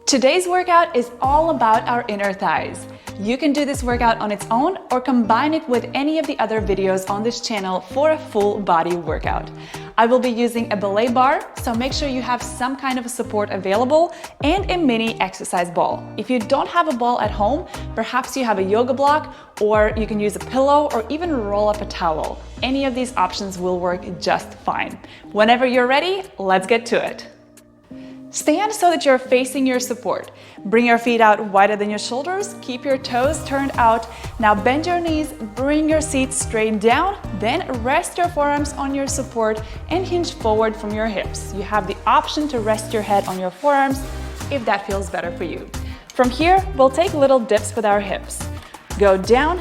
Today's workout is all about our inner thighs. You can do this workout on its own or combine it with any of the other videos on this channel for a full body workout. I will be using a belay bar, so make sure you have some kind of support available and a mini exercise ball. If you don't have a ball at home, perhaps you have a yoga block, or you can use a pillow or even roll up a towel. Any of these options will work just fine. Whenever you're ready, let's get to it. Stand so that you're facing your support. Bring your feet out wider than your shoulders. Keep your toes turned out. Now bend your knees, bring your seat straight down, then rest your forearms on your support and hinge forward from your hips. You have the option to rest your head on your forearms if that feels better for you. From here, we'll take little dips with our hips. Go down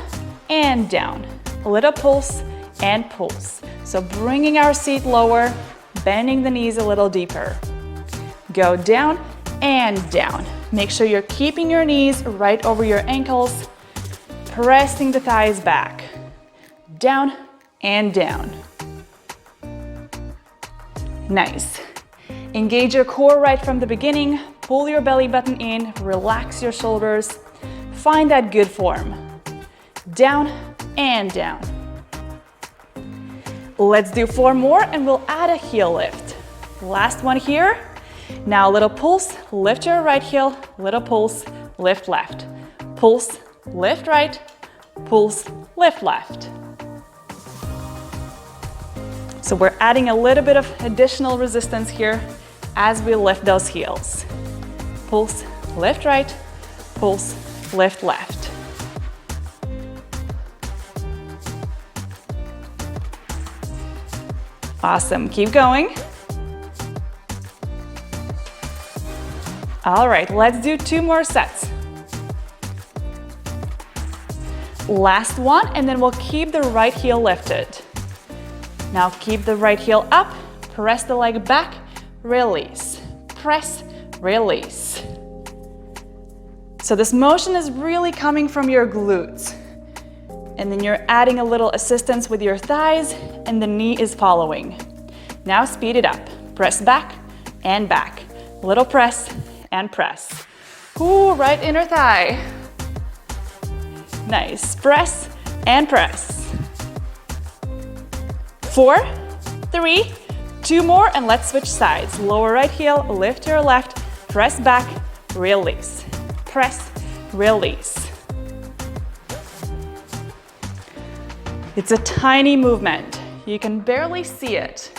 and down. A little pulse and pulse. So bringing our seat lower, bending the knees a little deeper. Go down and down. Make sure you're keeping your knees right over your ankles, pressing the thighs back. Down and down. Nice. Engage your core right from the beginning. Pull your belly button in, relax your shoulders. Find that good form. Down and down. Let's do 4 more and we'll add a heel lift. Last one here. Now a little pulse, lift your right heel, little pulse, lift left. Pulse, lift right, pulse, lift left. So we're adding a little bit of additional resistance here as we lift those heels. Pulse, lift right, pulse, lift left. Awesome, keep going. All right, let's do 2 more sets. Last one, and then we'll keep the right heel lifted. Now keep the right heel up, press the leg back, release, press, release. So this motion is really coming from your glutes. And then you're adding a little assistance with your thighs, and the knee is following. Now speed it up, press back and back. Little press and press. Ooh, right inner thigh. Nice. Press and press. 4, 3, 2 more, and let's switch sides. Lower right heel, lift your left, press back, release. Press, release. It's a tiny movement. You can barely see it.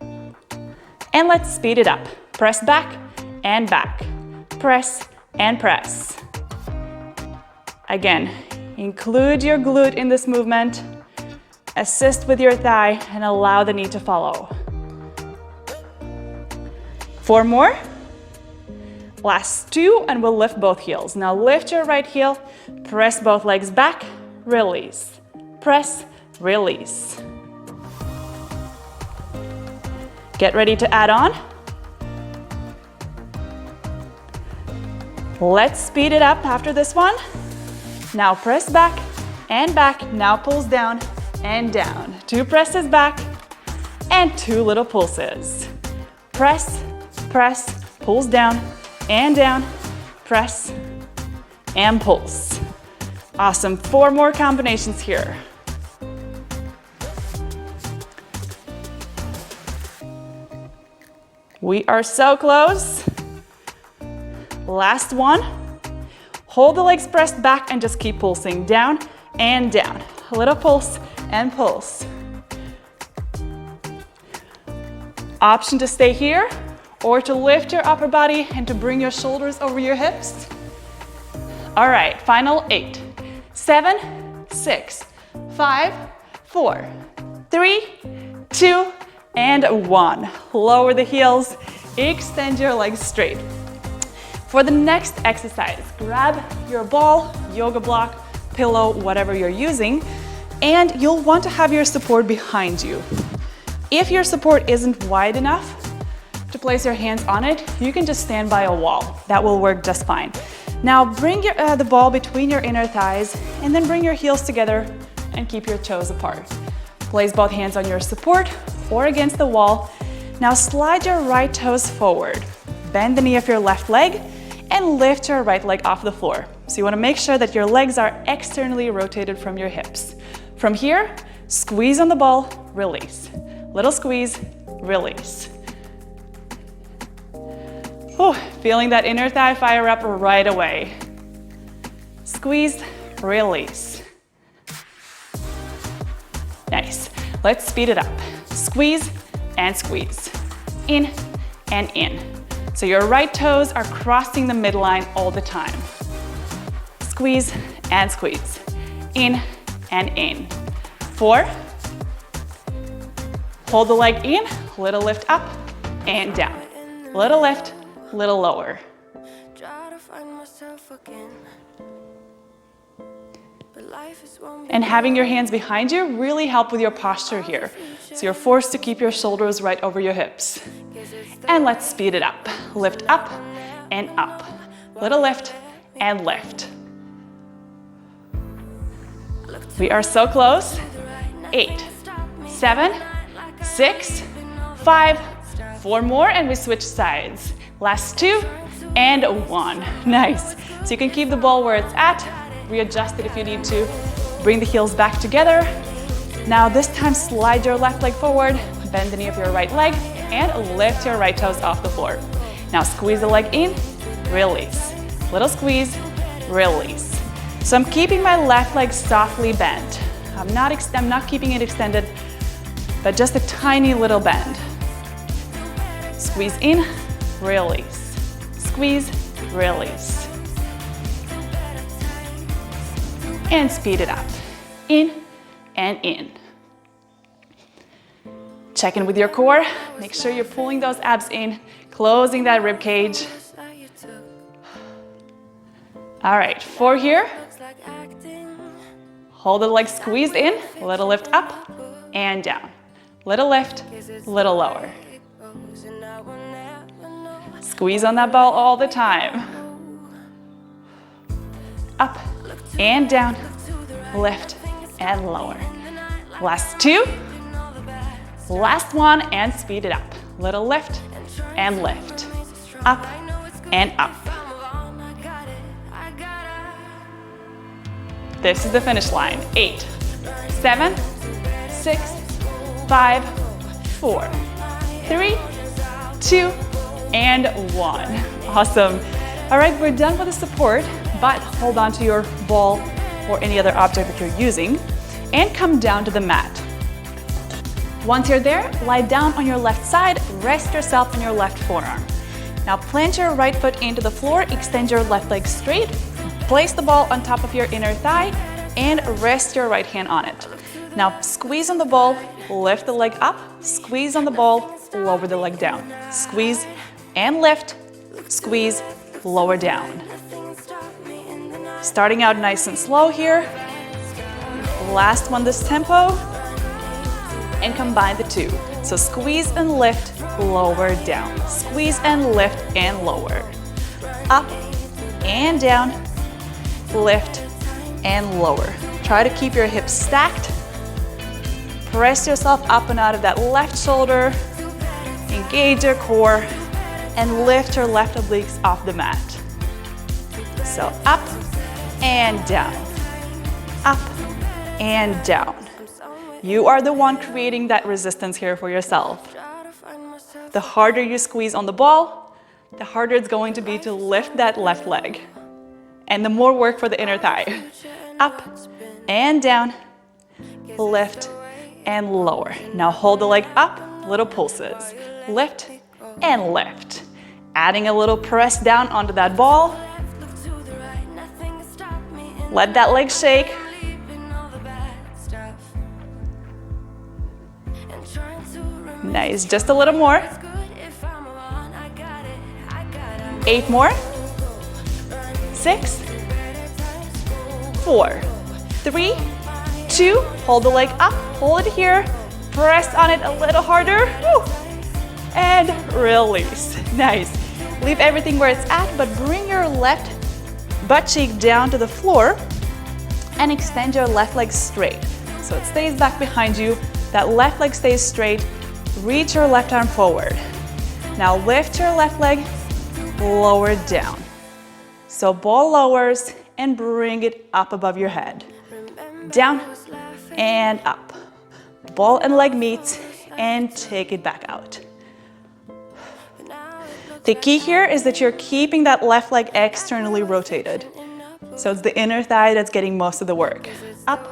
And let's speed it up. Press back and back. Press and press. Again, include your glute in this movement. Assist with your thigh and allow the knee to follow. 4 more. Last 2 and we'll lift both heels. Now lift your right heel, press both legs back, release. Press, release. Get ready to add on. Let's speed it up after this one. Now press back and back. Now pulls down and down. 2 presses back and 2 little pulses. Press, press, pulls down and down. Press and pulse. Awesome. 4 more combinations here. We are so close. Last one. Hold the legs pressed back and just keep pulsing down and down. A little pulse and pulse. Option to stay here or to lift your upper body and to bring your shoulders over your hips. All right, final 8, 7, 6, 5, 4, 3, 2, and 1. Lower the heels, extend your legs straight. For the next exercise, grab your ball, yoga block, pillow, whatever you're using, and you'll want to have your support behind you. If your support isn't wide enough to place your hands on it, you can just stand by a wall. That will work just fine. Now bring the ball between your inner thighs and then bring your heels together and keep your toes apart. Place both hands on your support or against the wall. Now slide your right toes forward. bend the knee of your left leg and lift your right leg off the floor. So you want to make sure that your legs are externally rotated from your hips. From here, squeeze on the ball, release. Little squeeze, release. Whew, feeling that inner thigh fire up right away. Squeeze, release. Nice. Let's speed it up. Squeeze and squeeze. In and in. So your right toes are crossing the midline all the time. Squeeze and squeeze. In and in. 4. Hold the leg in, little lift up and down. Little lift, little lower. And having your hands behind you really help with your posture here. So you're forced to keep your shoulders right over your hips. And let's speed it up. Lift up and up. Little lift and lift. We are so close. 8, 7, 6, 5, 4 more, and we switch sides. Last 2 and 1. Nice. So you can keep the ball where it's at, readjust it if you need to, bring the heels back together. Now this time slide your left leg forward, bend the knee of your right leg, and lift your right toes off the floor. Now squeeze the leg in, release. Little squeeze, release. So I'm keeping my left leg softly bent. I'm not keeping it extended, but just a tiny little bend. Squeeze in, release. Squeeze, release. And speed it up. In and in. Check in with your core. Make sure you're pulling those abs in, closing that rib cage. All right, 4 here. Hold the leg squeezed in, little lift up and down. Little lift, little lower. Squeeze on that ball all the time. Up and down, lift and lower. Last 2. Last 1 and speed it up. Little lift and lift. Up and up. This is the finish line. 8, 7, 6, 5, 4, 3, 2, and 1. Awesome. All right, we're done with the support, but hold on to your ball or any other object that you're using and come down to the mat. Once you're there, lie down on your left side, rest yourself on your left forearm. Now plant your right foot into the floor, extend your left leg straight, place the ball on top of your inner thigh, and rest your right hand on it. Now squeeze on the ball, lift the leg up, squeeze on the ball, lower the leg down. Squeeze and lift, squeeze, lower down. Starting out nice and slow here. Last one this tempo. And combine the 2. So squeeze and lift, lower, down. Squeeze and lift and lower. Up and down, lift and lower. Try to keep your hips stacked. Press yourself up and out of that left shoulder. Engage your core and lift your left obliques off the mat. So up and down, up and down. You are the one creating that resistance here for yourself. The harder you squeeze on the ball, the harder it's going to be to lift that left leg. And the more work for the inner thigh. Up and down, lift and lower. Now hold the leg up, little pulses. Lift and lift. Adding a little press down onto that ball. Let that leg shake. Nice, just a little more. 8 more. 6, 4, 3, 2. Hold the leg up, hold it here. Press on it a little harder. Woo. And release. Nice. Leave everything where it's at, but bring your left butt cheek down to the floor and extend your left leg straight. So it stays back behind you. That left leg stays straight. Reach your left arm forward. Now lift your left leg lower down. So ball lowers and bring it up above your head. Down and up. Ball and leg meet and take it back out. The key here is that you're keeping that left leg externally rotated. So it's the inner thigh that's getting most of the work. Up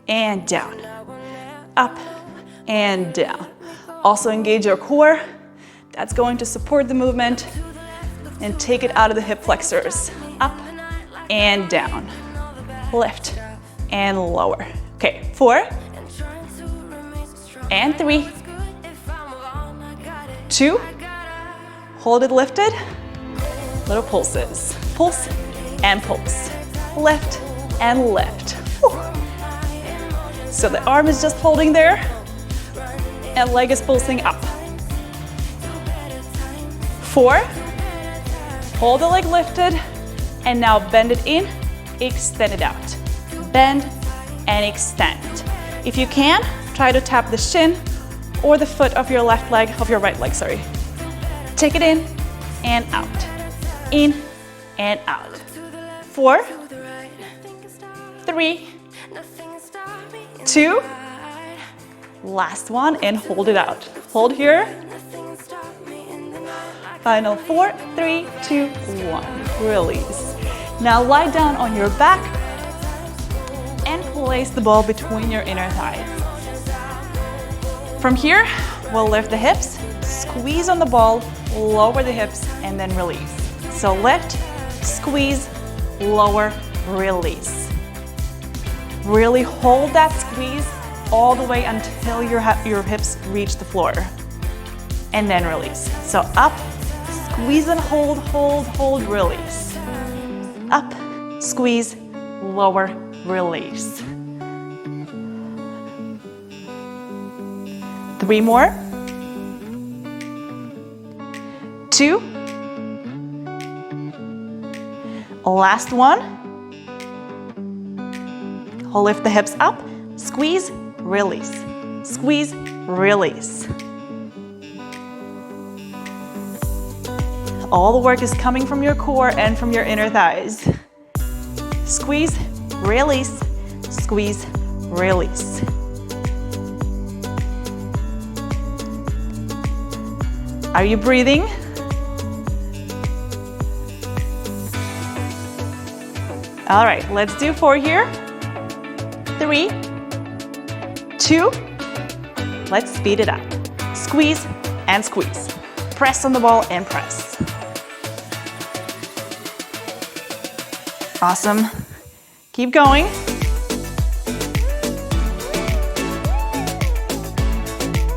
and down. Up and down. Also engage your core. That's going to support the movement. And take it out of the hip flexors. Up and down. Lift and lower. Okay, 4 and 3, 2, hold it lifted, little pulses. Pulse and pulse. Lift and lift. Whew. So the arm is just holding there and leg is pulsing up. 4, hold the leg lifted and now bend it in, extend it out. Bend and extend. If you can, try to tap the shin or the foot of your left leg, of your right leg, sorry. Take it in and out. In and out. 4, 3, 2, last one and hold it out. Hold here. Final 4, 3, 2, 1. Release. Now lie down on your back and place the ball between your inner thighs. From here, we'll lift the hips, squeeze on the ball, lower the hips, and then release. So lift, squeeze, lower, release. Really hold that squeeze all the way until your hips reach the floor. And then release. So up, squeeze and hold, hold, hold, release. Up, squeeze, lower, release. 3 more. 2. Last one. Lift the hips up, squeeze, release. Squeeze, release. All the work is coming from your core and from your inner thighs. Squeeze, release, squeeze, release. Are you breathing? All right, let's do 4 here. 3, 2, let's speed it up. Squeeze and squeeze. Press on the ball and press. Awesome. Keep going.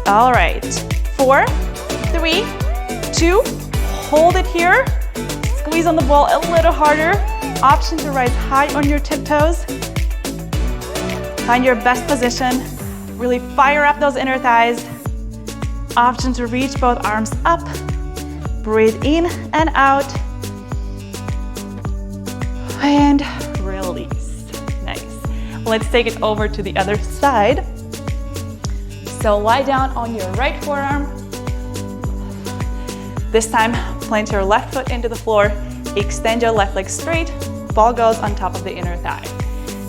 All right, 4, 3, 2, hold it here. Squeeze on the ball a little harder. Option to rise high on your tiptoes. Find your best position. Really fire up those inner thighs. Option to reach both arms up. Breathe in and out. And release. Nice. Let's take it over to the other side. So lie down on your right forearm. This time, plant your left foot into the floor. Extend your left leg straight. Ball goes on top of the inner thigh.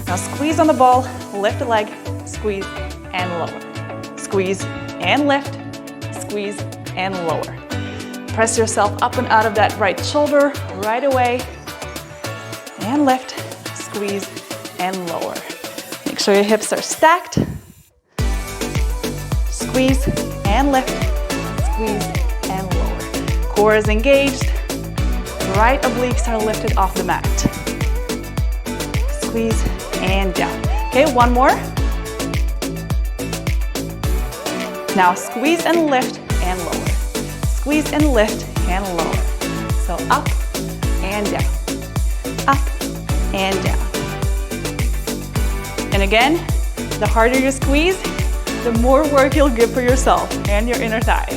Now squeeze on the ball, lift the leg, squeeze and lower. Squeeze and lift, squeeze and lower. Press yourself up and out of that right shoulder right away. And lift, squeeze and lower. Make sure your hips are stacked. Squeeze and lift, squeeze and lower. Core is engaged. Right obliques are lifted off the mat. Squeeze and down. Okay, 1 more. Now squeeze and lift and lower. Squeeze and lift and lower. So up and down. Up and down. And again, the harder you squeeze, the more work you'll give for yourself and your inner thigh.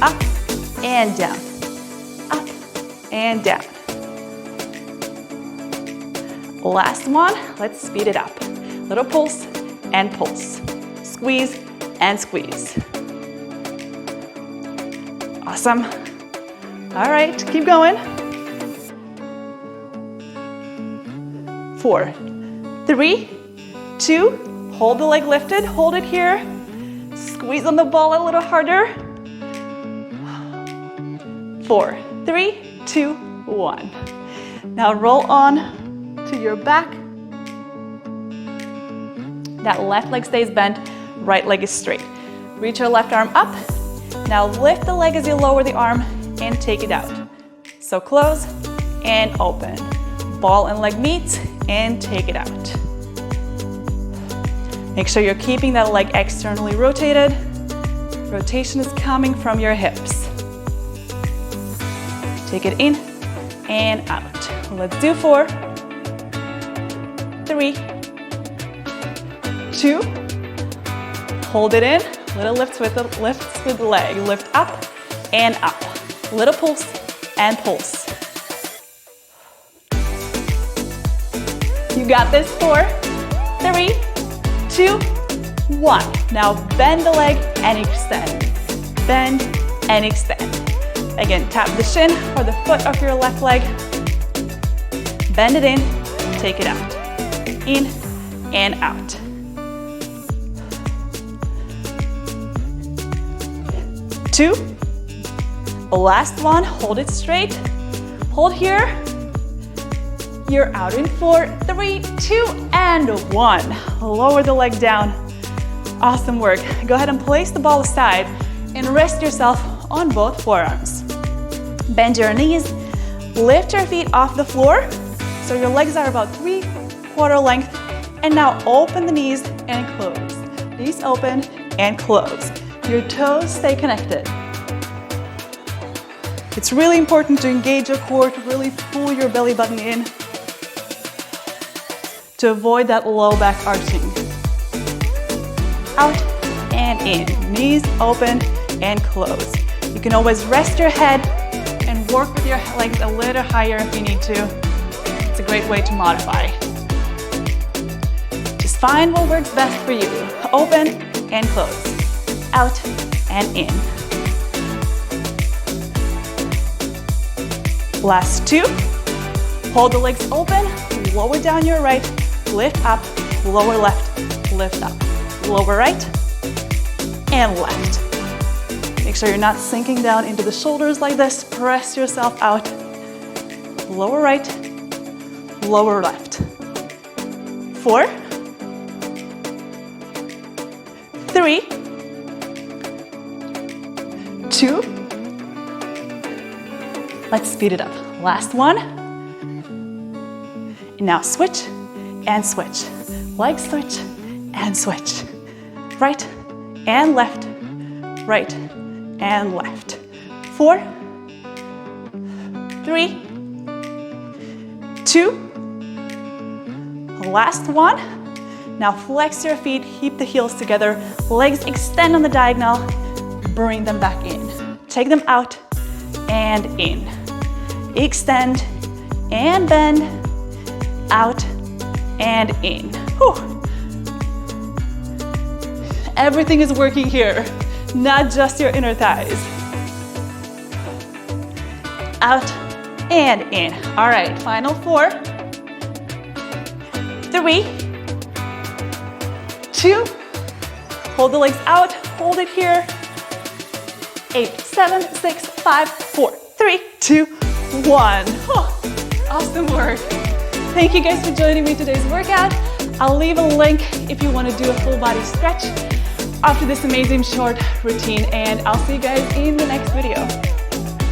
Up and down. Up and down. Last one, let's speed it up. Little pulse and pulse. Squeeze and squeeze. Awesome. All right, keep going. 4, 3, 2, hold the leg lifted, hold it here. Squeeze on the ball a little harder. 4, 3, 2, 1. Now roll on to your back. That left leg stays bent, right leg is straight. Reach your left arm up. Now lift the leg as you lower the arm and take it out. So close and open. Ball and leg meet and take it out. Make sure you're keeping that leg externally rotated. Rotation is coming from your hips. Take it in and out. Let's do 4, 3, 2, hold it in, little lifts with the leg, lift up and up, little pulse and pulse. You got this. 4, 3, 2, 1. Now bend the leg and extend. Bend and extend. Again, tap the shin or the foot of your left leg. Bend it in, take it out. In and out. 2. Last one, hold it straight. Hold here. You're out in 4, 3, 2, and 1. Lower the leg down. Awesome work. Go ahead and place the ball aside and rest yourself on both forearms. Bend your knees, lift your feet off the floor so your legs are about 3/4 length, and now open the knees and close. Knees open and close. Your toes stay connected. It's really important to engage your core, to really pull your belly button in to avoid that low back arching. Out and in, knees open and close. You can always rest your head and work with your legs a little higher if you need to. It's a great way to modify. Just find what works best for you. Open and close. Out and in. Last 2. Hold the legs open, lower down your right, lift up, lower left, lift up, lower right, and left. Make sure you're not sinking down into the shoulders like this. Press yourself out. Lower right, lower left. 4, 3, 2. Let's speed it up. Last one. And now switch and switch. Leg switch and switch. Right and left. Right and left. 4, 3, 2. Last one. Now flex your feet, keep the heels together. Legs extend on the diagonal. Bring them back in. Take them out and in. Extend and bend. Out and in. Whew. Everything is working here, not just your inner thighs. Out and in. All right, final 4, 3, 2. Hold the legs out, hold it here. 8, 7, 6, 5, 4, 3, 2, 1. Oh, awesome work. Thank you guys for joining me today's workout. I'll leave a link if you want to do a full body stretch after this amazing short routine, and I'll see you guys in the next video.